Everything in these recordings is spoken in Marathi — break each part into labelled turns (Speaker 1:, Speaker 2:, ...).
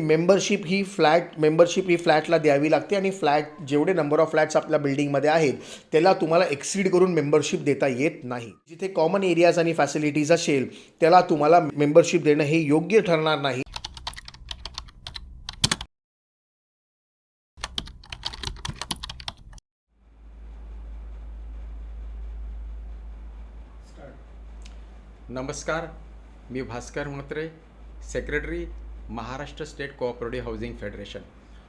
Speaker 1: मेंबरशिप ही फ्लॅटला द्यावी लागते आणि फ्लॅट जेवढे नंबर ऑफ फ्लॅट्स आपल्या बिल्डिंगमध्ये आहेत त्याला तुम्हाला एक्सीड करून मेंबरशिप देता येत नाही. जिथे कॉमन एरियाज आणि फॅसिलिटीज असेल त्याला तुम्हाला मेंबरशिप देणं हे योग्य ठरणार नाही.
Speaker 2: नमस्कार, मी Bhaskar Mhatre, secretary, Maharashtra state cooperative housing federation.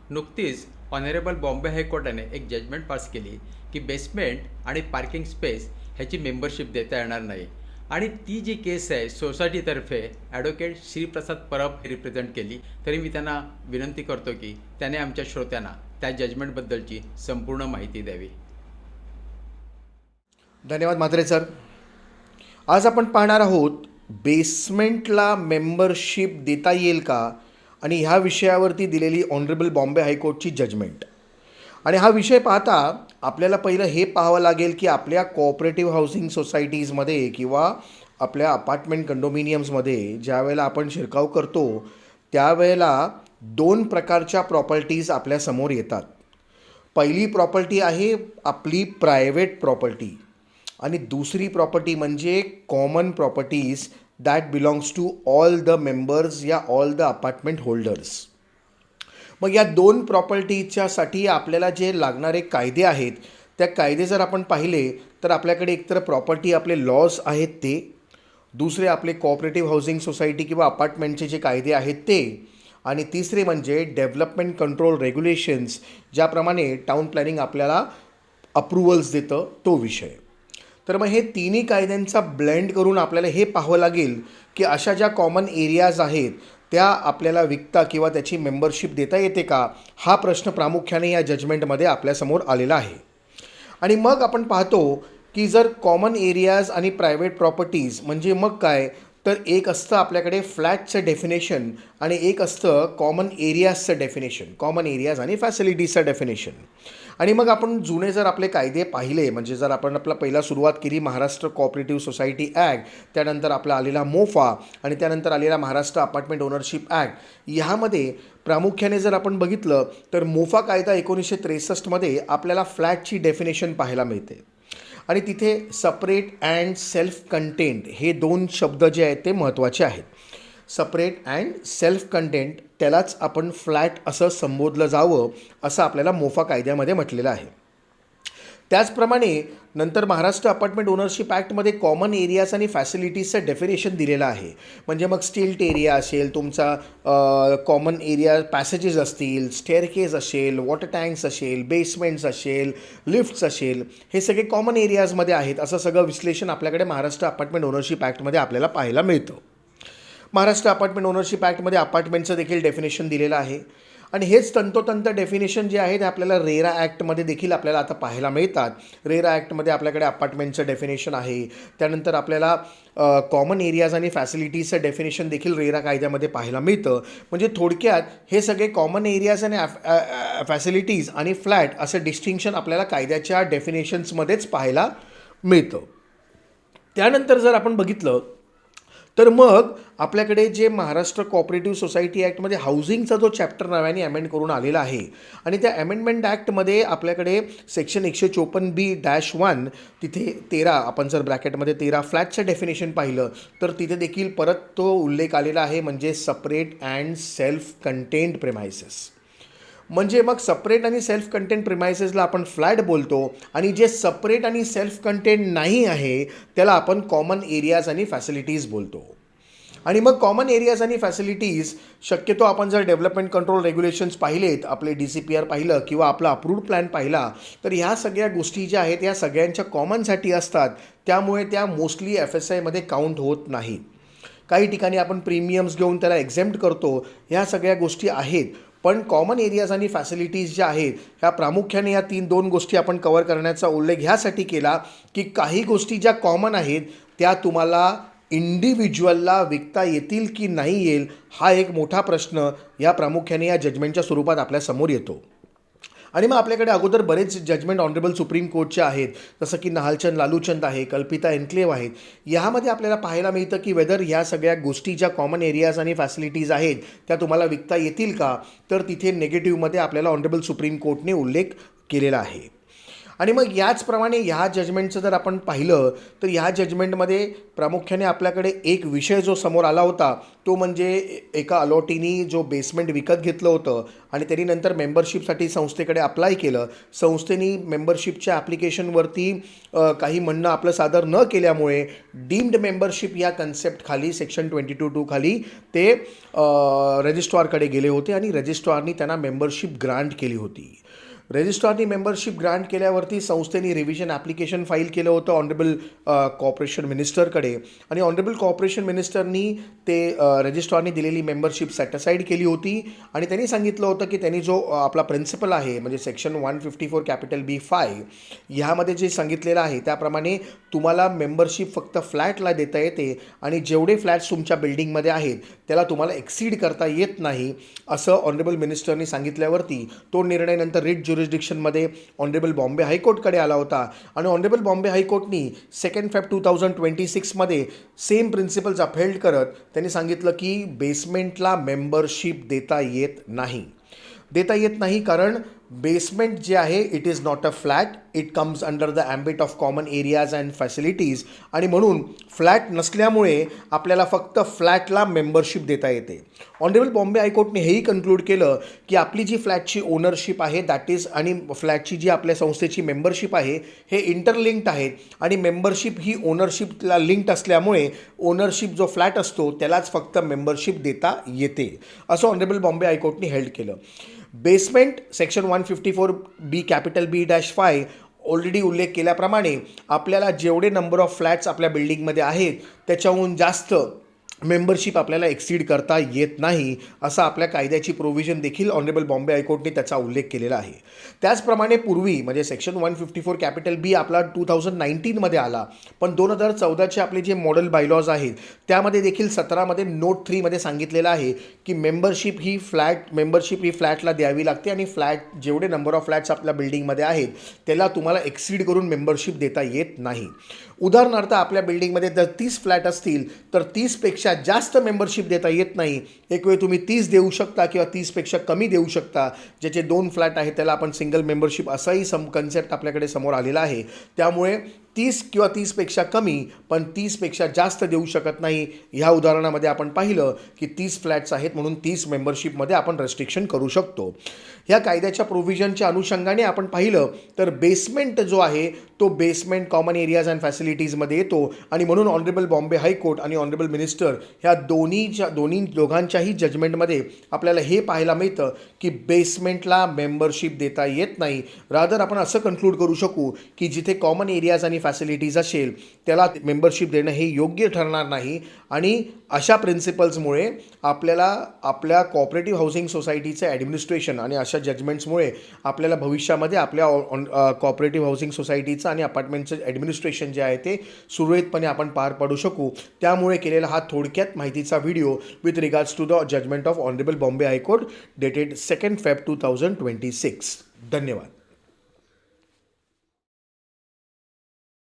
Speaker 2: नुकतीच ऑनरेबल बॉम्बे हायकोर्टाने एक जजमेंट पास केली की बेसमेंट आणि पार्किंग स्पेस ह्याची मेंबरशिप देता येणार नाही. आणि ती जी केस आहे सोसायटीतर्फे ॲडव्होकेट श्रीप्रसाद परब रिप्रेझेंट केली. तरी मी त्यांना विनंती करतो की त्याने आमच्या श्रोत्यांना त्या जजमेंटबद्दलची संपूर्ण माहिती द्यावी.
Speaker 1: धन्यवाद म्हात्रे सर. आज आपण पाहणार आहोत बेसमेंटला मेंबरशिप देता येईल का आणि ह्या विषयावरती दिलेली ऑनरेबल बॉम्बे हायकोर्टची जजमेंट. आणि हा विषय पाहता आपल्याला पहिलं हे पाहावं लागेल की आपल्या कोऑपरेटिव्ह हाऊसिंग सोसायटीजमध्ये किंवा आपल्या अपार्टमेंट कंडोमिनियम्समध्ये ज्या वेळेला आपण शिरकाव करतो त्यावेळेला दोन प्रकारच्या प्रॉपर्टीज आपल्यासमोर येतात. पहिली प्रॉपर्टी आहे आपली प्रायव्हेट प्रॉपर्टी आणि दुसरी प्रॉपर्टी म्हणजे common properties that belongs to all the members या ऑल द अपार्टमेंट होल्डर्स. मग या दोन प्रॉपर्टीच्यासाठी आपल्याला जे लागणारे कायदे आहेत त्या कायदे जर आपण पाहिले तर आपल्याकडे एकतर प्रॉपर्टी आपले लॉज आहेत ते, दुसरे आपले कोऑपरेटिव्ह हाऊसिंग सोसायटी किंवा अपार्टमेंटचे जे कायदे आहेत ते, आणि तिसरे म्हणजे डेव्हलपमेंट कंट्रोल रेग्युलेशन्स ज्याप्रमाणे टाउन प्लॅनिंग आपल्याला अप्रुव्हल्स देतं तो विषय. तर मग हे तिन्ही कायद्यांचा ब्लेंड करून आपल्याला हे पाहावं लागेल की अशा ज्या कॉमन एरियाज आहेत त्या आपल्याला विकता किंवा त्याची मेंबरशिप देता येते का, हा प्रश्न प्रामुख्याने या जजमेंटमध्ये आपल्यासमोर आलेला आहे. आणि मग आपण पाहतो की जर कॉमन एरियाज आणि प्रायव्हेट प्रॉपर्टीज म्हणजे मग काय, तर एक असतं आपल्याकडे फ्लॅटचं डेफिनेशन आणि एक असतं कॉमन एरियाजचं डेफिनेशन, कॉमन एरियाज आणि फॅसिलिटीजचं डेफिनेशन. आणि मग आपण जुने जर आपले कायदे पाहिले म्हणजे जर आपण आपला पहिला सुरुवात केली महाराष्ट्र कोऑपरेटिव्ह सोसायटी ॲक्ट, त्यानंतर आपला आलेला मोफा आणि त्यानंतर आलेला महाराष्ट्र अपार्टमेंट ओनरशिप ॲक्ट, ह्यामध्ये प्रामुख्याने जर आपण बघितलं तर मोफा कायदा 1963मध्ये आपल्याला फ्लॅटची डेफिनेशन पाहायला मिळते आणि तिथे सपरेट अँड सेल्फ कंटेंट हे दोन शब्द जे आहेत ते महत्त्वाचे आहेत. सपरेट अँड सेल्फ कंटेंट त्यालाच आपण फ्लॅट असं संबोधलं जावं असं आपल्याला मोफा कायद्यामध्ये म्हटलेलं आहे. त्याचप्रमाणे नंतर महाराष्ट्र अपार्टमेंट ओनरशिप ॲक्टमध्ये कॉमन एरियाज आणि फॅसिलिटीजचं डेफिनेशन दिलेलं आहे. म्हणजे मग स्टिल्ट एरिया असेल, तुमचा कॉमन एरिया पॅसेजेस असतील, स्टेअरकेज असेल, वॉटर टँक्स असेल, बेसमेंट्स असेल, लिफ्ट्स असेल, हे सगळे कॉमन एरियाजमध्ये आहेत. असं सगळं विश्लेषण आपल्याकडे महाराष्ट्र अपार्टमेंट ओनरशिप ॲक्टमध्ये आपल्याला पाहायला मिळतं. महाराष्ट्र अपार्टमेंट ओनरशिप ॲक्टमध्ये अपार्टमेंटचं देखील डेफिनेशन दिलेलं आहे आणि हेच तंतोतंत डेफिनेशन जे आहे ते आपल्याला रेरा ॲक्टमध्ये देखील आपल्याला आता पाहायला मिळतात. रेरा ॲक्टमध्ये आपल्याकडे अपार्टमेंटचं डेफिनेशन आहे, त्यानंतर आपल्याला कॉमन एरियाज आणि फॅसिलिटीजचं डेफिनेशन देखील रेरा कायद्यामध्ये पाहायला मिळतं. म्हणजे थोडक्यात हे सगळे कॉमन एरियाज आणि फॅसिलिटीज आणि फ्लॅट असं डिस्टिंक्शन आपल्याला कायद्याच्या डेफिनेशन्समध्येच पाहायला मिळतं. त्यानंतर जर आपण बघितलं तर मग आपल्याकडे जे महाराष्ट्र कोऑपरेटिव्ह सोसायटी ॲक्टमध्ये हाऊसिंगचा जो चॅप्टर नव्याने अमेंड करून आलेला आहे आणि त्या अमेंडमेंट ॲक्टमध्ये आपल्याकडे सेक्शन 154B-1 तिथे 13 आपण जर ब्रॅकेटमध्ये 13 फ्लॅटचं डेफिनेशन पाहिलं तर तिथे देखील परत तो उल्लेख आलेला आहे म्हणजे सपरेट अँड सेल्फ कंटेंट प्रेमायसेस. म्हणजे मग सपरेट आणि सेल्फ कंटेंट प्रिमायसेसला आपण फ्लॅट बोलतो आणि जे सपरेट आणि सेल्फ कंटेंट नाही आहे त्याला आपण कॉमन एरियाज आणि फॅसिलिटीज बोलतो. आणि मग कॉमन एरियाज आणि फॅसिलिटीज शक्यतो आपण जर डेव्हलपमेंट कंट्रोल रेग्युलेशन्स पाहिलेत, आपले DCPR पाहिलं किंवा आपला अप्रूव्ड प्लॅन पाहिला तर ह्या सगळ्या गोष्टी ज्या आहेत या सगळ्यांच्या कॉमनसाठी असतात, त्यामुळे त्या मोस्टली FSIमध्ये काउंट होत नाही. काही ठिकाणी आपण प्रीमियम्स घेऊन त्याला एक्झेम्प्ट करतो, ह्या सगळ्या गोष्टी आहेत. पण कॉमन एरियाज आणि फॅसिलिटीज ज्या आहेत ह्या प्रामुख्याने या दोन गोष्टी आपण कवर करण्याचा उल्लेख ह्यासाठी केला की काही गोष्टी ज्या कॉमन आहेत त्या तुम्हाला इंडिव्हिज्युअलला विकता येतील की नाही येईल हा एक मोठा प्रश्न या प्रामुख्याने या जजमेंटच्या स्वरूपात आपल्यासमोर येतो. आणि मग आपल्याकडे अगोदर बरेच जजमेंट ऑनरेबल सुप्रीम कोर्टचे आहेत, जसं की नहालचंद लालूचंद आहे, कल्पिता एन्क्लेव्ह आहेत. ह्यामध्ये आपल्याला पाहायला मिळतं की वेदर ह्या सगळ्या गोष्टी ज्या कॉमन एरियाज आणि फॅसिलिटीज आहेत त्या तुम्हाला विकता येतील का, तर तिथे नेगेटिव्हमध्ये आपल्याला ऑनरेबल सुप्रीम कोर्टने उल्लेख केलेला आहे. आणि मग याचप्रमाणे ह्या जजमेंटचं जर आपण पाहिलं तर ह्या जजमेंटमध्ये प्रामुख्याने आपल्याकडे एक विषय जो समोर आला होता तो म्हणजे एका अलॉटीनी जो बेसमेंट विकत घेतलं होतं आणि त्यांनी नंतर मेंबरशिपसाठी संस्थेकडे अप्लाय केलं. संस्थेनी मेंबरशिपच्या ॲप्लिकेशनवरती काही म्हणणं आपलं सादर न केल्यामुळे डीम्ड मेंबरशिप या कन्सेप्टखाली सेक्शन 22(2) खाली ते रजिस्ट्रारकडे गेले होते आणि रजिस्ट्रारनी त्यांना मेंबरशिप ग्रांट केली होती. रजिस्ट्रारनी मेंबरशिप ग्रांट केल्यावरती संस्थेने रिव्हिजन ॲप्लिकेशन फाईल केलं होतं ऑनरेबल कॉर्पोरेशन मिनिस्टरकडे आणि ऑनरेबल कॉर्पोरेशन मिनिस्टरनी ते रजिस्ट्रारनी दिलेली मेंबरशिप सॅटिस्फाईड केली होती आणि त्यांनी सांगितलं होतं की त्यांनी जो आपला प्रिन्सिपल आहे म्हणजे सेक्शन 154(b)(5) ह्यामध्ये जे सांगितलेलं आहे त्याप्रमाणे तुम्हाला मेंबरशिप फक्त फ्लॅटला देता येते आणि जेवढे फ्लॅट्स तुमच्या बिल्डिंगमध्ये आहेत त्याला तुम्हाला एक्सीड करता येत नाही असं ऑनरेबल मिनिस्टरनी सांगितल्यावरती तो निर्णय नंतर रिट ज्युरिस्डिक्शनमध्ये ऑनरेबल बॉम्बे हायकोर्टकडे आला होता आणि ऑनरेबल बॉम्बे हायकोर्टनी 2 फेब्रुवारी 2026मध्ये सेम प्रिन्सिपल्स अपहेल्ड करत त्यांनी सांगितलं की बेसमेंटला मेंबरशिप देता येत नाही कारण बेसमेंट जे आहे it is not a flat, it comes under the ambit of common areas and facilities आणि म्हणून फ्लॅट नसल्यामुळे आपल्याला फक्त फ्लॅटला मेंबरशिप देता येते. ऑनरेबल बॉम्बे हायकोर्टने हेही कन्क्लूड केलं की आपली जी फ्लॅटची ओनरशिप आहे दॅट इज आणि फ्लॅटची जी आपल्या संस्थेची मेंबरशिप आहे हे इंटरलिंक्ड आहेत आणि मेंबरशिप ही ओनरशिपला लिंक्ड असल्यामुळे ओनरशिप जो फ्लॅट असतो त्यालाच फक्त मेंबरशिप देता येते असं ऑनरेबल बॉम्बे हायकोर्टने हेल्ड केलं. बेसमेंट सेक्शन 154(b)(5) ऑलरेडी उल्लेख केल्याप्रमाणे आपल्याला जेवढे नंबर ऑफ फ्लॅट्स आपल्या बिल्डिंगमध्ये आहेत त्याच्याहून जास्त मेंबरशिप आपल्याला एक्सीड करता येत नाही असं आपल्या कायद्याची प्रोव्हिजन देखील ऑनरेबल बॉम्बे हायकोर्टने त्याचा उल्लेख केलेला आहे. त्याचप्रमाणे पूर्वी म्हणजे सेक्शन 154(B) आपला 2019मध्ये आला पण 2014चे आपले जे मॉडेल बायलॉज आहेत त्यामध्ये देखील 17मध्ये नोट 3मध्ये सांगितलेलं आहे की मेंबरशिप ही फ्लॅटला द्यावी लागते आणि फ्लॅट जेवढे नंबर ऑफ फ्लॅट्स आपल्या बिल्डिंगमध्ये आहेत त्याला तुम्हाला एक्सीड करून मेंबरशिप देता येत नाही. उदाहरणार्थ आपल्या बिल्डिंगमध्ये जर 30 फ्लॅट असतील तर 30पेक्षा जास्त मेंबरशिप देता येत नाही. एक वेळ तुम्ही 30 देऊ शकता किंवा 30पेक्षा कमी देऊ शकता. ज्याचे 2 फ्लॅट आहेत त्याला आपण सिंगल मेंबरशिप असाही कन्सेप्ट आपल्याकडे समोर आलेला आहे. त्यामुळे 30 किंवा 30पेक्षा कमी पण 30पेक्षा जास्त देऊ शकत नाही. ह्या उदाहरणामध्ये आपण पाहिलं की 30 फ्लॅट्स आहेत म्हणून 30 मेंबरशिपमध्ये आपण रेस्ट्रिक्शन करू शकतो. ह्या कायद्याच्या प्रोव्हिजनच्या अनुषंगाने आपण पाहिलं तर बेसमेंट जो आहे तो बेसमेंट कॉमन एरियाज अँड फॅसिलिटीजमध्ये येतो आणि म्हणून ऑनरेबल बॉम्बे हायकोर्ट आणि ऑनरेबल मिनिस्टर ह्या दोघांच्याही जजमेंटमध्ये आपल्याला हे पाहायला मिळतं की बेसमेंटला मेंबरशिप देता येत नाही. रादर आपण असं कन्क्लूड करू शकू की जिथे कॉमन एरियाज आणि फॅसिलिटीज असेल त्याला मेंबरशिप देणं हे योग्य ठरणार नाही आणि अशा प्रिन्सिपल्समुळे आपल्याला आपल्या कॉपरेटिव्ह हाऊसिंग सोसायटीचं ॲडमिनिस्ट्रेशन आणि अशा जजमेंट्समुळे आपल्याला भविष्यामध्ये आपल्या कॉपरेटिव्ह हाऊसिंग सोसायटीचं आणि अपार्टमेंटचं ॲडमिनिस्ट्रेशन जे आहे ते सुरळीतपणे आपण पार पाडू शकू. त्यामुळे केलेला हा थोडक्यात माहितीचा video with regards to the judgment of honourable Bombay high court dated 2 फेब्रुवारी 2026. धन्यवाद.